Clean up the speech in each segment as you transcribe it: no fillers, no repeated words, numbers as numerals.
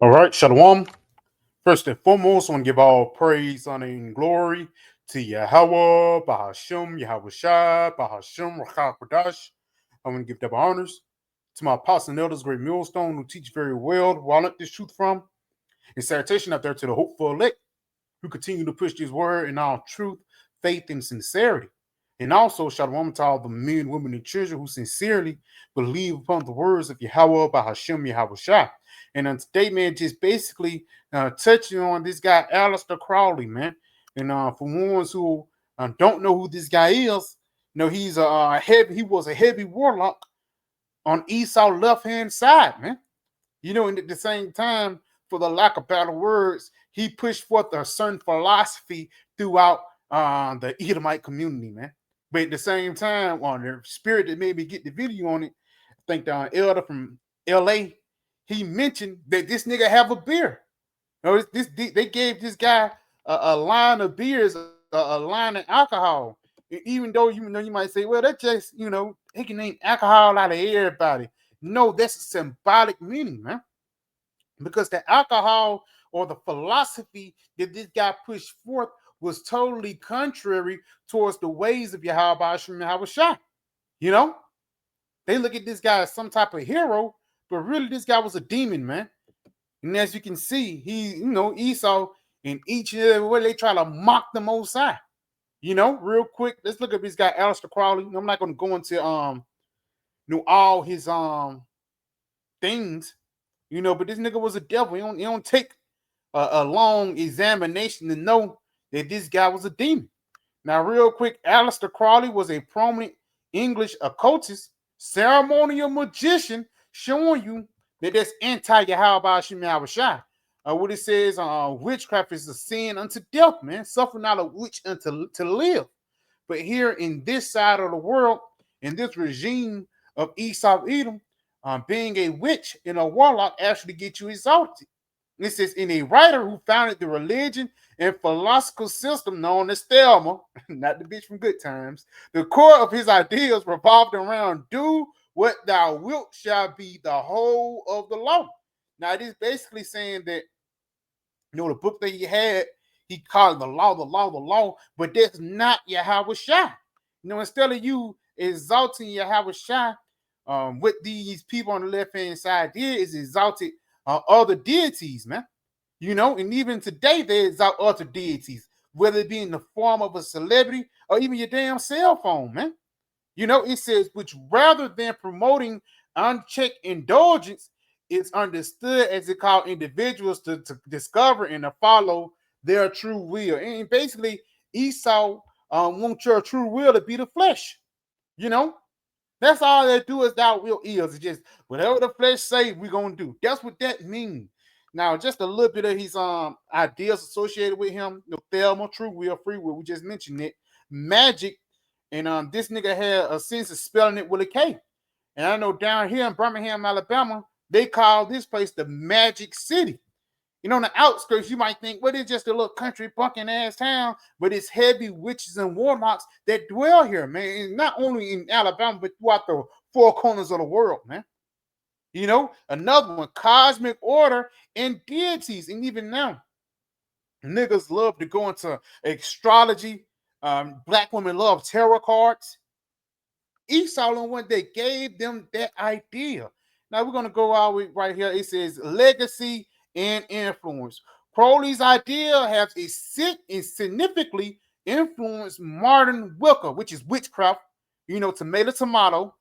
All right, Shalom. First and foremost, I want to give all praise, honor, and glory to Yahweh, Bahashim, Yahweh Shai, Bahashim, Rakah Kodash. I want to give double honors to my apostles and elders, great millstone, who teach very well, who I learned this truth from. And salutation out there to the hopeful elect, who continue to push this word in all truth, faith, and sincerity. And also, Shalom to all the men, women, and children who sincerely believe upon the words of Yahweh, Bahashim, Yahweh Shai. And today, man, just basically touching on this guy, Aleister Crowley, man. And for ones who don't know who this guy is, he's he was a heavy warlock on Esau's left hand side, man. And at the same time, for the lack of better words, he pushed forth a certain philosophy throughout the Edomite community, man. But at the same time, on the spirit that made me get the video on it, I think the elder from LA, he mentioned that this nigga have a beer. They gave this guy a line of beers, a line of alcohol. Even though you might say, well, that just he can name alcohol out of everybody. No, that's a symbolic meaning, man. Because the alcohol or the philosophy that this guy pushed forth was totally contrary towards the ways of Yahweh Hashem Yahweh Shai. You know, they look at this guy as some type of hero, but really this guy was a demon, man. And as you can see, Esau in each and every way they try to mock the Most High. Real quick, let's look at this guy, Aleister Crowley. I'm not going to go into all his things, but this nigga was a devil. He don't take a long examination to know that this guy was a demon. Now, real quick, Aleister Crowley was a prominent English occultist, ceremonial magician, showing you that that's anti-Yahweh Hashem Yahweh Shai. What it says, witchcraft is a sin unto death, man. Suffer not a witch unto to live. But here in this side of the world, in this regime of Esau Edom, being a witch and a warlock actually get you exalted. This is in a writer who founded the religion and philosophical system known as Thelma, not the bitch from Good Times. The core of his ideas revolved around do what thou wilt shall be the whole of the law. Now, it is basically saying that, the book that he had, he called the law, the law, the law, but that's not Yahweh Shai. Instead of you exalting Yahweh Shai, what these people on the left-hand side did is exalted other deities, man. And even today they exalt other deities, whether it be in the form of a celebrity or even your damn cell phone, man. It says, which rather than promoting unchecked indulgence, it's understood as it called individuals to discover and to follow their true will. And basically, Esau wants your true will to be the flesh. That's all they do is thou will is. It's just whatever the flesh say, we're gonna do. That's what that means. Now, just a little bit of his ideas associated with him, Thelma, true will, free will. We just mentioned it. Magic, and this nigga had a sense of spelling it with a K. And I know down here in Birmingham, Alabama, they call this place the Magic City. On the outskirts, you might think, well, it's just a little country bucking ass town, but it's heavy witches and warlocks that dwell here, man. And not only in Alabama, but throughout the four corners of the world, man. Another one, cosmic order and deities. And even now, niggas love to go into astrology. Black women love tarot cards. Esau and one day gave them that idea. Now we're gonna go all the way right here. It says legacy and influence. Crowley's idea has significantly influenced modern Wicca, which is witchcraft, tomato,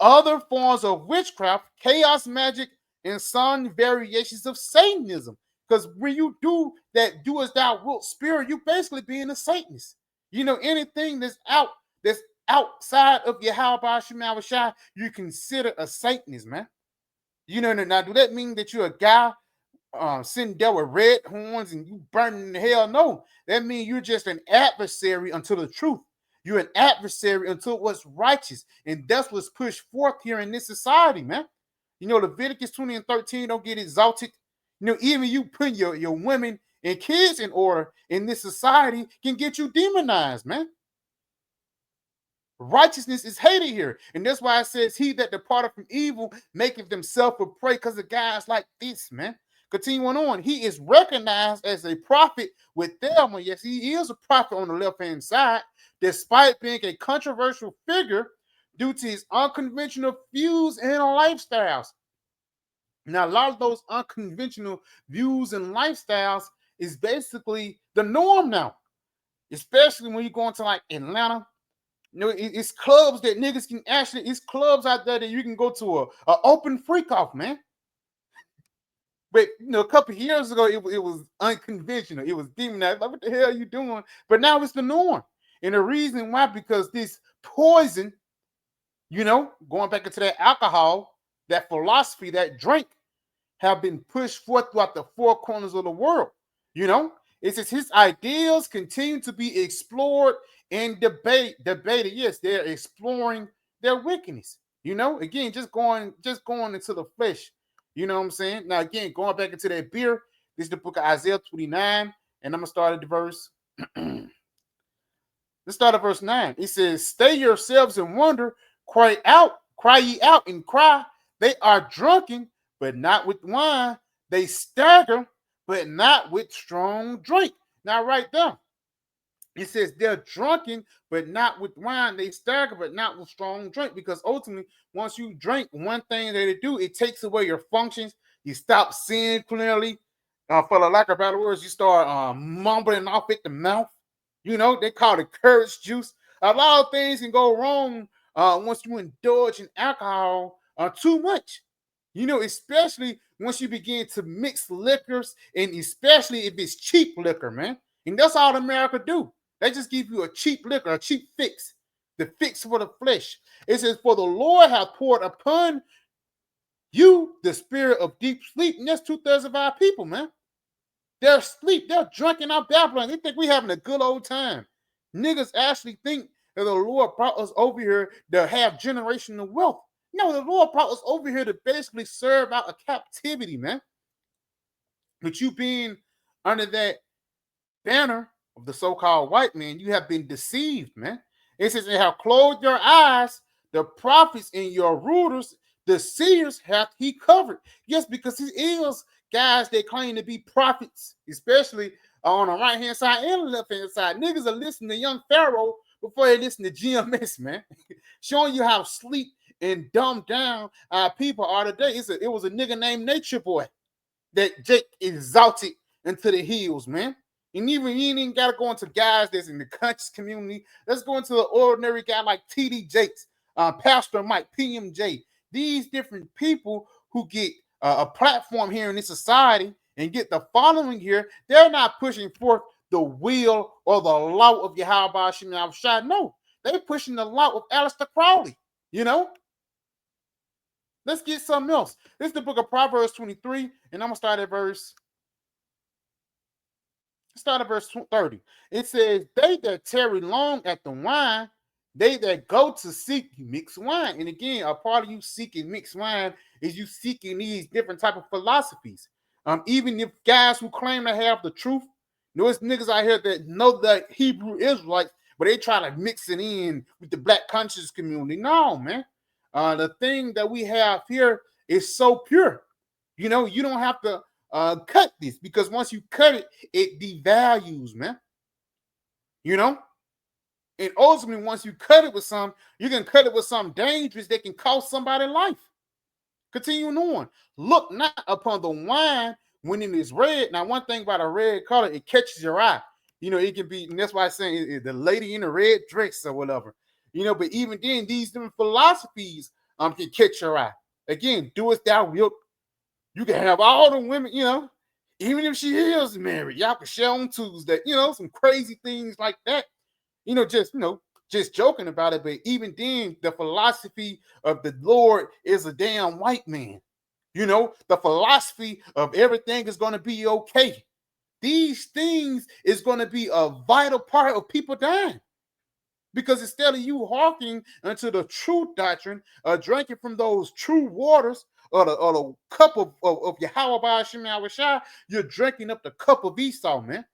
other forms of witchcraft, chaos magic, and some variations of Satanism. Because when you do that, do as thou wilt spirit, you basically being a Satanist. Anything that's outside of Yahweh Shai Shai, you consider a Satanist, man. Now do that mean that you're a guy sitting there with red horns and you burning in hell? No, that means you're just an adversary unto the truth. You're an adversary until what's righteous, and that's what's pushed forth here in this society, man. Leviticus 20 and 13 don't get exalted. Even you putting your women and kids in order in this society can get you demonized, man. Righteousness is hated here. And that's why it says, he that departed from evil maketh himself a prey, because of guys like this, man. Continuing on, he is recognized as a prophet with Thelma. Yes, he is a prophet on the left-hand side, despite being a controversial figure due to his unconventional views and lifestyles. Now, a lot of those unconventional views and lifestyles is basically the norm now, especially when you go into like Atlanta. It's clubs that niggas can actually. It's clubs out there that you can go to a open freak off, man. But a couple of years ago, it was unconventional. It was demonized. Like, what the hell are you doing? But now it's the norm. And the reason why, because this poison, going back into that alcohol, that philosophy, that drink, have been pushed forth throughout the four corners of the world. It says his ideals continue to be explored and debated. Yes, they're exploring their wickedness. Again, just going into the flesh. You know what I'm saying? Now, again, going back into that beer, this is the book of Isaiah 29, and I'm gonna start at the verse. Let's start at verse 9. It says, "Stay yourselves and wonder, cry ye out and cry. They are drunken, but not with wine. They stagger, but not with strong drink." Now, right there, it says they're drunken, but not with wine. They stagger, but not with strong drink. Because ultimately, once you drink, one thing that it do, it takes away your functions. You stop seeing clearly. For the lack of better words, you start mumbling off at the mouth. They call it courage juice. A lot of things can go wrong once you indulge in alcohol too much. Especially once you begin to mix liquors, and especially if it's cheap liquor, man. And that's all America do. They just give you a cheap liquor, a cheap fix, the fix for the flesh. It says, "For the Lord hath poured upon you the spirit of deep sleep." And that's 2/3 of our people, man. They're asleep. They're drunk in our Babylon. They think we having a good old time. Niggas actually think that the Lord brought us over here to have generational wealth. No, the Lord brought us over here to basically serve out a captivity, man. But you being under that banner of the so-called white man, you have been deceived, man. It says, "They have closed your eyes, the prophets and your rulers, the seers hath he covered." Yes, because he is guys that claim to be prophets, especially on the right-hand side and the left-hand side. Niggas are listening to young Pharaoh before they listen to GMS, man. Showing you how sleep and dumbed down our people are today. It was a nigga named Nature Boy that Jake exalted into the hills, man. And even you ain't even gotta go into guys that's in the conscious community. Let's go into an ordinary guy like TD Jakes, Pastor Mike, PMJ. These different people who get a platform here in this society and get the following here, they're not pushing forth the will or the law of Yahweh Shem Yahushua. No, they're pushing the law of Aleister Crowley. Let's get something else. This is the book of Proverbs 23, and I'm gonna start at verse 30. It says, "They that tarry long at the wine, they that go to seek mixed wine." And again, a part of you seeking mixed wine is you seeking these different type of philosophies. Even if guys who claim to have the truth, there's niggas out here that know the Hebrew Israelites, but they try to mix it in with the black conscious community. No, man. The thing that we have here is so pure. You don't have to cut this, because once you cut it, it devalues, man. And ultimately, once you cut it with something, you can cut it with something dangerous that can cost somebody life. Continuing on, "Look not upon the wine when it is red." Now, one thing about a red color, it catches your eye. It can be, and that's why I'm saying the lady in the red dress or whatever. But even then, these different philosophies can catch your eye. Again, do as thou wilt. You can have all the women, even if she is married, y'all can share on Tuesday, some crazy things like that. Just joking about it. But even then, the philosophy of the Lord is a damn white man. The philosophy of everything is going to be okay. These things is going to be a vital part of people dying. Because instead of you hearkening unto the true doctrine, drinking from those true waters, or the cup of Yahweh Shem Yahushua, you're drinking up the cup of Esau, man.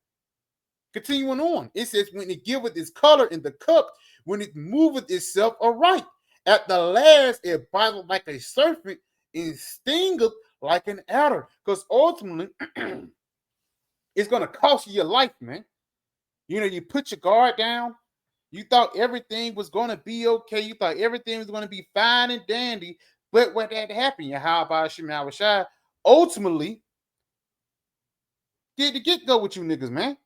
Continuing on, it says, "When it giveth its color in the cup, when it moveth itself aright, at the last it biteth like a serpent, and stingeth like an adder. Because ultimately, it's gonna cost you your life, man. You put your guard down. You thought everything was gonna be okay. You thought everything was gonna be fine and dandy. But what had happened? How about Shimei Rashad? Ultimately, did the get go with you niggas, man.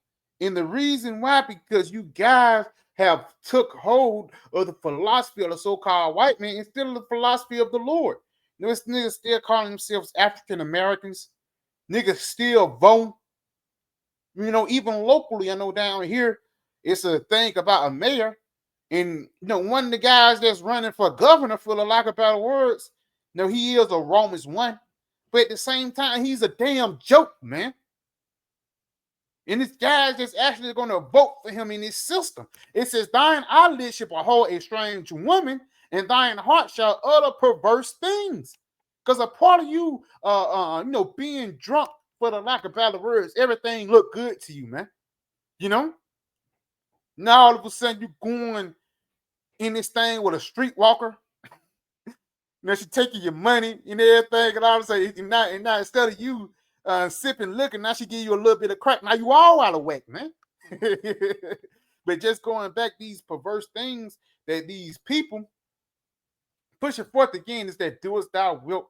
And the reason why, because you guys have took hold of the philosophy of the so-called white man instead of the philosophy of the Lord. This niggas still calling themselves African Americans. Niggas still vote. Even locally, I know down here, it's a thing about a mayor. And one of the guys that's running for governor, for the lack of better words, he is a Romans 1. But at the same time, he's a damn joke, man. And this guys that's actually going to vote for him in this system. It says, thine eyelids shall behold a strange woman, and thine heart shall utter perverse things. Because a part of you, being drunk, for the lack of better words, everything look good to you, man. Now all of a sudden you going in this thing with a streetwalker. She taking your money and everything, and all of a sudden, and now instead of you sipping liquor, now she give you a little bit of crack. Now you all out of whack, man. But just going back, these perverse things that these people pushing forth again is that doest thou wilt.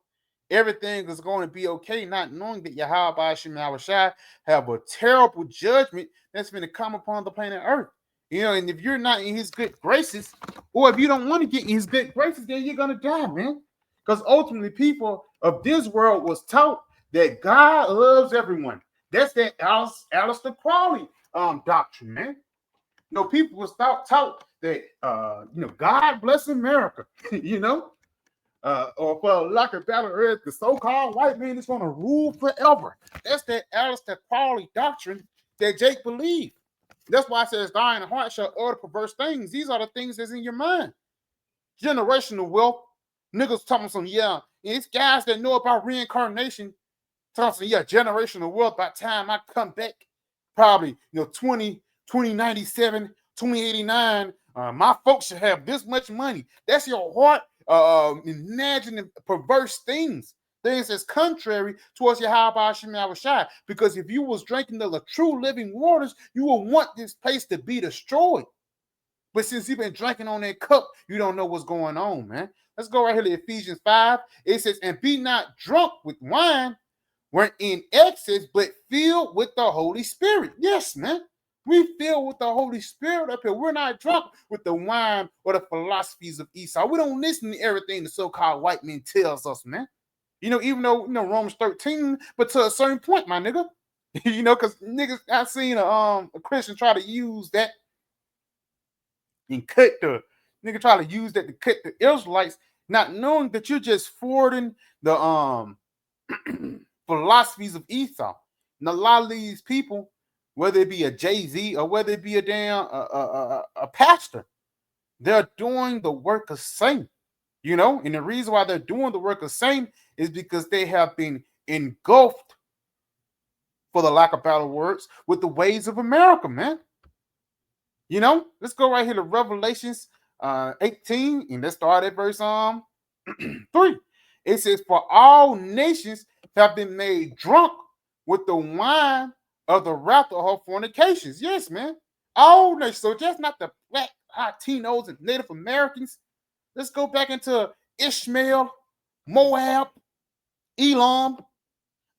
Everything is going to be okay, not knowing that Yahweh Shemel Shai have a terrible judgment that's going to come upon the planet Earth. And if you're not in his good graces, or if you don't want to get in his good graces, then you're going to die, man. Because ultimately, people of this world was taught that God loves everyone. That's that Aleister Crowley doctrine, man. People was taught that, God bless America, or for lack of better words, the so-called white man is going to rule forever. That's that Aleister Crowley doctrine that Jake believed. That's why it says, thine heart shall utter perverse things. These are the things that's in your mind. Generational wealth. Niggas talking some, yeah. And it's guys that know about reincarnation talking some, yeah, generational wealth. By the time I come back, probably, 2097, 2089, my folks should have this much money. That's your heart imagining perverse things that's contrary towards your Yahweh Shemel Rashai. Because if you was drinking the true living waters, you will want this place to be destroyed. But since you've been drinking on that cup, you don't know what's going on, man. Let's go right here to Ephesians 5. It says, and be not drunk with wine, we're in excess, but filled with the Holy Spirit. Yes, man. We filled with the Holy Spirit up here. We're not drunk with the wine or the philosophies of Esau. We don't listen to everything the so-called white man tells us, man. Even though, Romans 13, but to a certain point, my nigga. Because niggas, I seen a Christian try to use that and cut the nigga try to use that to cut the Israelites, not knowing that you're just forwarding the philosophies of Esau. And a lot of these people, whether it be a Jay-Z or whether it be a damn a pastor, they're doing the work of Satan. And the reason why they're doing the work of Satan is because they have been engulfed, for the lack of better words, with the ways of America, man. Let's go right here to Revelations 18, and let's start at verse 3. It says, for all nations have been made drunk with the wine of the wrath of her fornications. Yes, man. All nations. So just not the black Latinos and Native Americans. Let's go back into Ishmael, Moab, Elam.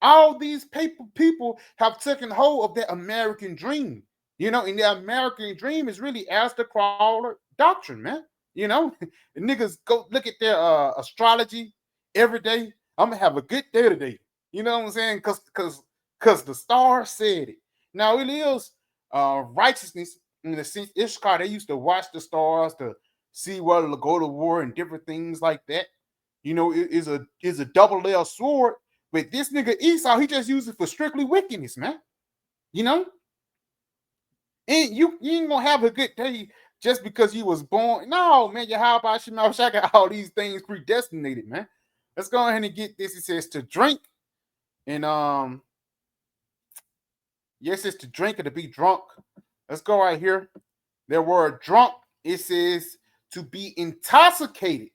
All these people have taken hold of that American dream. And the American dream is really Aleister Crowley doctrine, man. Niggas go look at their astrology every day. I'm gonna have a good day today. You know what I'm saying? Cause the stars said it. Now it is righteousness in the sense Ishkar, they used to watch the stars to see whether to go to war and different things like that. It is a double-edged sword. But this nigga Esau, he just used it for strictly wickedness, man. And you ain't gonna have a good day just because you was born. No, man, how about Shemel Shai got all these things predestinated, man. Let's go ahead and get this. It says to drink. And yes, it's to drink or to be drunk. Let's go right here. Their word drunk, it says to be intoxicated,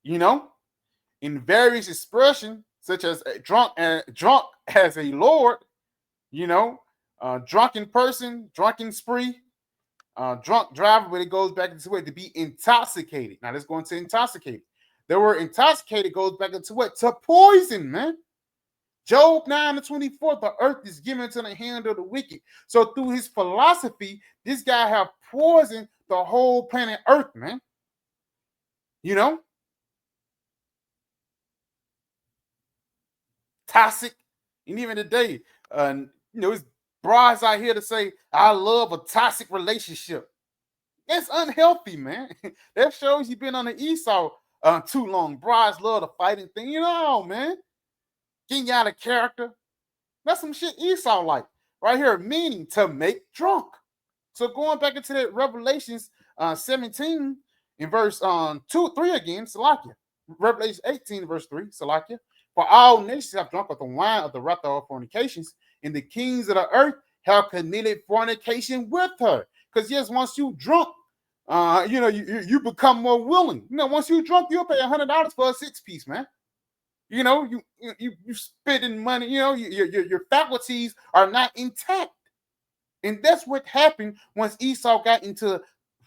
in various expressions such as drunk as a lord, you know, drunken person, drunken spree, drunk driver, but it goes back into what? To be intoxicated. Now let's go into intoxicated. The word intoxicated goes back into what? To poison, man. Job 9 and 24, the earth is given to the hand of the wicked. So through his philosophy, this guy have poisoned the whole planet Earth, man. You know, toxic. And even today, it's brides out here to say, I love a toxic relationship. It's unhealthy, man. That shows you've been on the Esau too long. Brides love the fighting thing. You know, man. Getting you out of character. That's some shit Esau like. Right here, meaning to make drunk. So going back into that Revelations 17 in verse 3 again, Salakia. Revelation 18, verse 3, Salakia. For all nations have drunk of the wine of the wrath of fornications, and the kings of the earth have committed fornication with her. Because yes, once you drunk, you become more willing. Once you drunk, you'll pay $100 for a 6-piece, man. You spending money. Your faculties are not intact, and that's what happened once Esau got into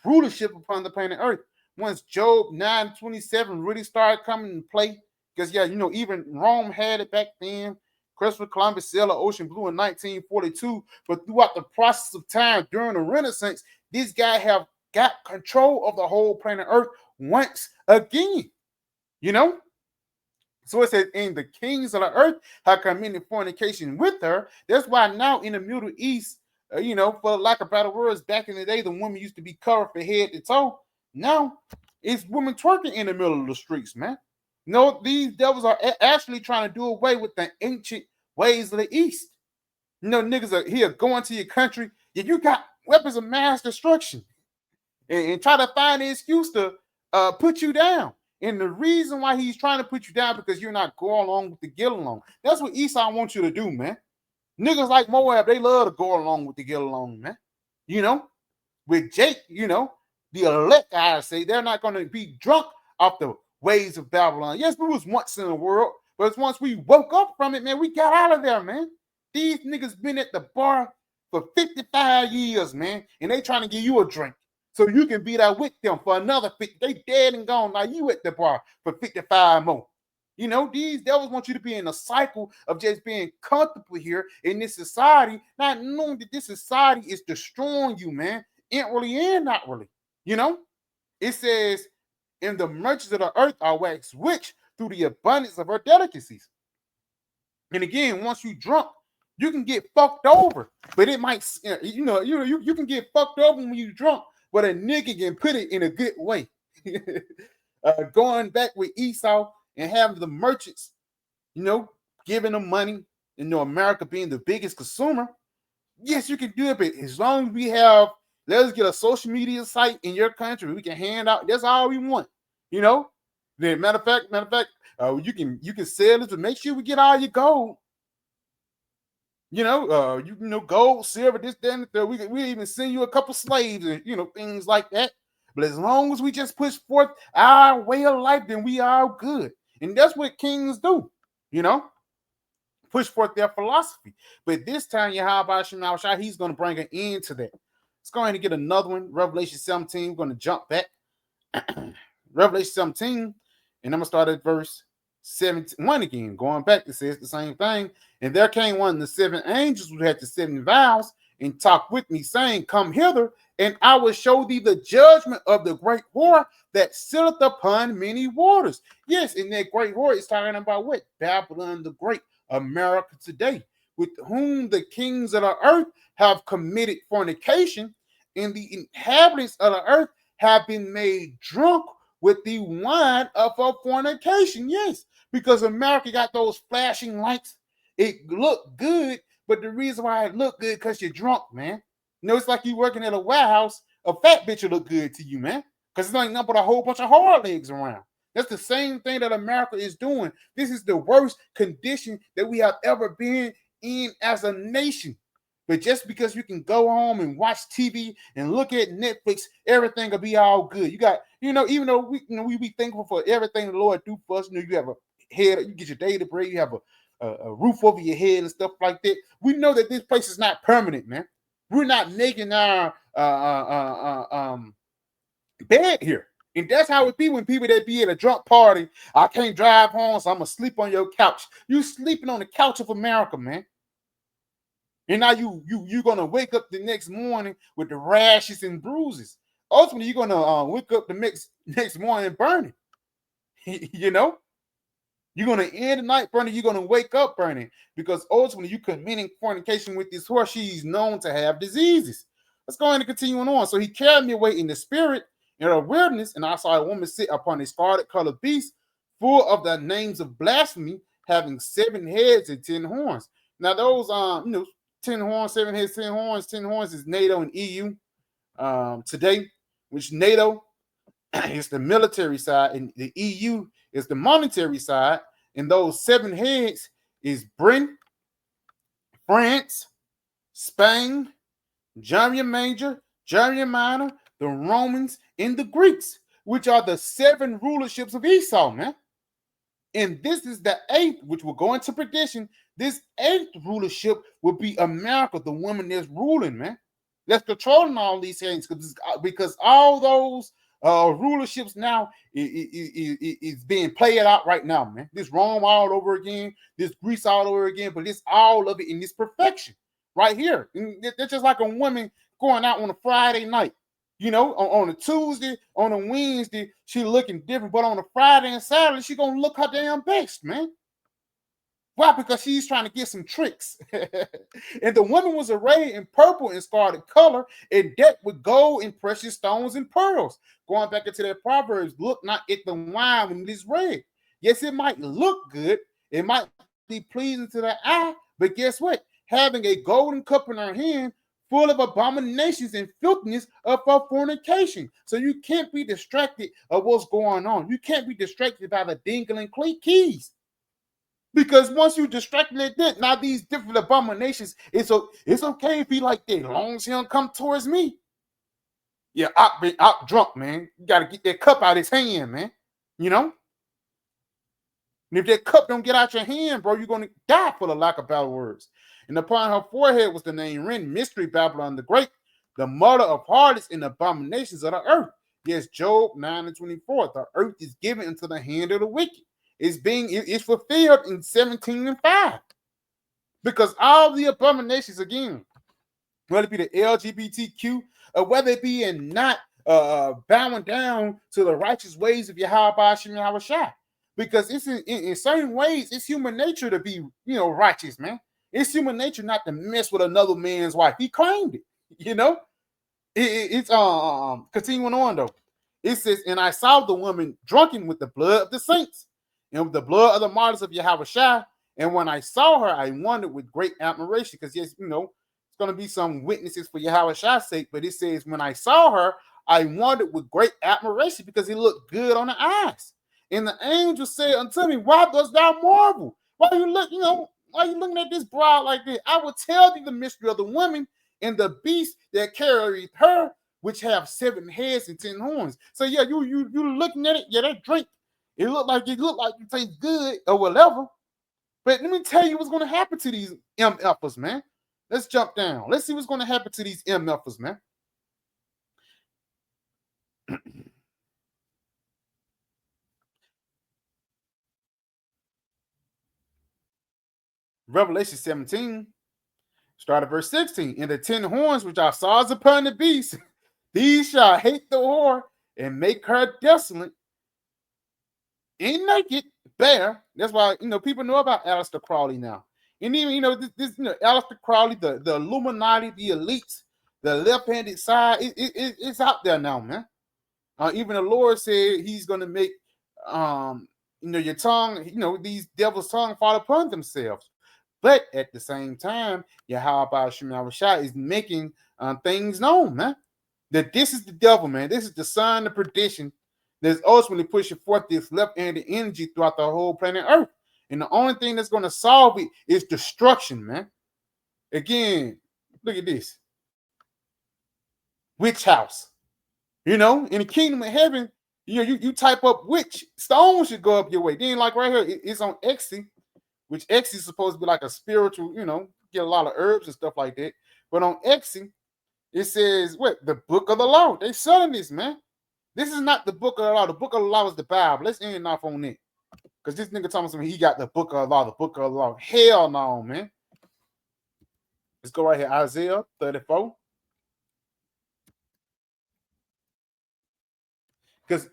rulership upon the planet Earth. Once Job 9:27 really started coming into play, because even Rome had it back then. Christopher Columbus sailed the ocean blue in 1942, but throughout the process of time during the Renaissance, this guy have got control of the whole planet Earth once again. So it says, and the kings of the earth have committed fornication with her. That's why now in the Middle East, for lack of better words, back in the day, the women used to be covered from head to toe. Now it's women twerking in the middle of the streets, man. These devils are actually trying to do away with the ancient ways of the East. Niggas are here going to your country. You got weapons of mass destruction and try to find an excuse to put you down. And the reason why he's trying to put you down because you're not going along with the get along. That's what Esau wants you to do, man. Niggas like Moab, they love to go along with the get along, man. With Jake, the elect, I say, they're not going to be drunk off the ways of Babylon. Yes, we was once in the world, but once we woke up from it, man, we got out of there, man. These niggas been at the bar for 55 years, man, and they trying to give you a drink. So you can be there with them for another 50. They dead and gone. Now you at the bar for 55 more. These devils want you to be in a cycle of just being comfortable here in this society, not knowing that this society is destroying you, man. Inwardly and not really. It says, and the merchants of the earth are waxed rich through the abundance of her delicacies. And again, once you drunk, you can get fucked over. But it might, you can get fucked over when you drunk. But a nigga can put it in a good way. Going back with Esau and having the merchants, giving them money, America being the biggest consumer. Yes, you can do it, but as long as we have, let's get a social media site in your country, we can hand out. That's all we want. The matter of fact, you can sell it to make sure we get all your gold. Gold, silver, this, that, and the third. We even send you a couple slaves and, things like that. But as long as we just push forth our way of life, then we are good. And that's what kings do, push forth their philosophy. But this time, Yahweh Shai, he's going to bring an end to that. Let's go ahead and get another one. Revelation 17. We're going to jump back. Revelation 17. And I'm going to start at verse 1 again. Going back, it says the same thing. And there came one of the 7 angels who had the 7 vials and talked with me, saying, Come hither, and I will show thee the judgment of the great whore that sitteth upon many waters. Yes, and that great whore is talking about what? Babylon the Great, America today, with whom the kings of the earth have committed fornication, and the inhabitants of the earth have been made drunk with the wine of her fornication. Yes, because America got those flashing lights. It looked good, but the reason why it looked good because you're drunk, man. It's like you working at a warehouse. A fat bitch will look good to you, man, because it's like nothing but a whole bunch of hard legs around. That's the same thing that America is doing. This is the worst condition that we have ever been in as a nation. But just because you can go home and watch TV and look at Netflix, everything will be all good. You got, even though we be thankful for everything the Lord do for us. You have a head, you get your daily bread, you have a roof over your head and stuff like that. We know that this place is not permanent, man. We're not making our bed here. And that's how it be when people that be at a drunk party. I can't drive home, so I'm gonna sleep on your couch. You sleeping on the couch of America, man. And now you're gonna wake up the next morning with the rashes and bruises. Ultimately, you're gonna wake up the next morning burning. You know, you're gonna end the night burning. You're gonna wake up burning because ultimately you committing fornication with this horse. She's known to have diseases. Let's go ahead and continue on. So he carried me away in the spirit in a wilderness, and I saw a woman sit upon a scarlet colored beast, full of the names of blasphemy, having 7 heads and 10 horns. Now those 10 horns, 7 heads, 10 horns. 10 horns is NATO and EU today, which NATO is the military side, and the EU is the monetary side. And those 7 heads is Britain, France, Spain, Germany Major, Germany Minor, the Romans, and the Greeks, which are the 7 rulerships of Esau, man. And this is the 8th, which will go into perdition. This 8th rulership will be America, the woman that's ruling, man. That's controlling all these things because all those rulerships now is being played out right now, man. This Rome all over again, this Greece all over again, but this all of it in this perfection right here. And that's just like a woman going out on a Friday night. You know, on a Tuesday, on a Wednesday, she looking different, but on a Friday and Saturday, she gonna look her damn best, man. Why? Because she's trying to get some tricks. And the woman was arrayed in purple and scarlet color and decked with gold and precious stones and pearls. Going back into that Proverbs, look not at the wine when it is red. Yes, it might look good. It might be pleasing to the eye, but guess what? Having a golden cup in her hand, full of abominations and filthiness of her fornication. So you can't be distracted of what's going on. You can't be distracted by the dingling keys. Because once you distracted like that, now these different abominations, it's okay if he like that, as long as he don't come towards me. Yeah, out drunk, man. You gotta get that cup out his hand, man. You know? And if that cup don't get out your hand, bro, you're gonna die for the lack of better words. And upon her forehead was the name written, Mystery Babylon the Great, the mother of harlots and abominations of the earth. Yes, Job 9:24. The earth is given into the hand of the wicked. It's fulfilled in 17:5. Because all the abominations, again, whether it be the LGBTQ or whether it be in not bowing down to the righteous ways of Yahweh Shem Yahweh Shai. Because it's in certain ways, it's human nature to be, righteous, man. It's human nature not to mess with another man's wife. He claimed it, It's continuing on though. It says, and I saw the woman drunken with the blood of the saints and with the blood of the martyrs of Yahweh Shai. And when I saw her, I wondered with great admiration, because yes, it's going to be some witnesses for Yahweh Shai's sake. But it says, when I saw her, I wondered with great admiration, because it looked good on the eyes. And the angel said unto me, why dost thou marvel? Why you look, why are you looking at this bride like this? I will tell thee the mystery of the woman and the beast that carried her, which have 7 heads and 10 horns. So yeah, you looking at it, yeah, that drink, it looked like it tastes good or whatever. But let me tell you what's going to happen to these MFers, man. Let's jump down. Let's see what's going to happen to these MFers, man. Revelation 17, start at verse 16. And the 10 horns which I saw upon the beast, these shall hate the whore and make her desolate and naked, bare. That's why, people know about Aleister Crowley now. And even, this Aleister Crowley, the Illuminati, the elites, the left-handed side, it's out there now, man. Even the Lord said he's going to make, your tongue, these devils' tongue fall upon themselves. But at the same time, Yahweh Shem Yahweh Shai is making things known, man. That this is the devil, man. This is the son of perdition that's ultimately pushing forth this left-handed energy throughout the whole planet Earth. And the only thing that's going to solve it is destruction, man. Again, look at this. Witch house. In the kingdom of heaven, You type up which stone should go up your way. Then like right here, it's on Etsy, which Etsy is supposed to be like a spiritual, get a lot of herbs and stuff like that. But on Etsy, it says what? The book of the law. They selling this, man. This is not the book of the law. The book of the law is the Bible. Let's end off on it. Because this nigga telling me he got the book of the law, the book of the law. Hell no, man. Let's go right here. Isaiah 34. Because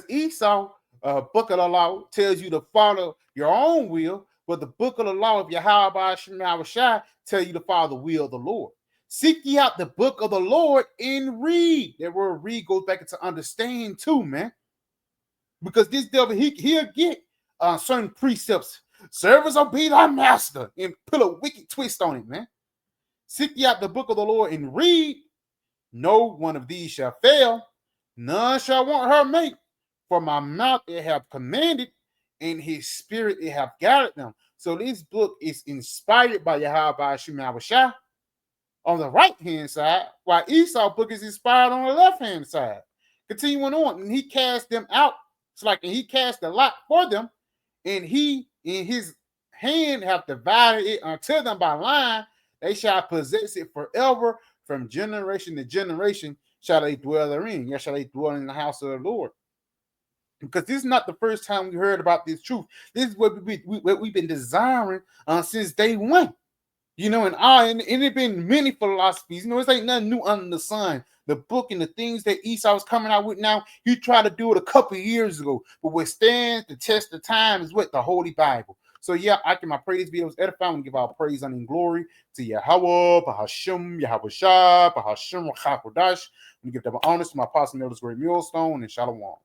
Esau, book of the law tells you to follow your own will, but the book of the law of Yahweh Shai tell you to follow the will of the Lord. Seek ye out the book of the Lord and read. That word read goes back into understand too, man. Because this devil, he'll get certain precepts. Servants obey thy master and put a wicked twist on it, man. Seek ye out the book of the Lord and read. No one of these shall fail. None shall want her mate. For my mouth it have commanded, and his spirit it have guided them. So this book is inspired by Yahweh Shai on the right-hand side, while Esau's book is inspired on the left-hand side. Continuing on, and he cast them out. It's like he cast a lot for them, and he in his hand have divided it unto them by line. They shall possess it forever, from generation to generation shall they dwell therein. Yes, shall they dwell in the house of the Lord. Because this is not the first time we heard about this truth. This is what we've been desiring since day one. And it been many philosophies. This ain't nothing new under the sun. The book and the things that Esau is coming out with now, he tried to do it a couple of years ago. But what stands the test of time is what? The Holy Bible. So yeah, I pray this video was edifying and give our praise and glory to Yahweh, Bahashim, Yahweh Shah, Bahashim, Chakodash. We give them honors to my apostle, Elders Great Millstone, and Shalom.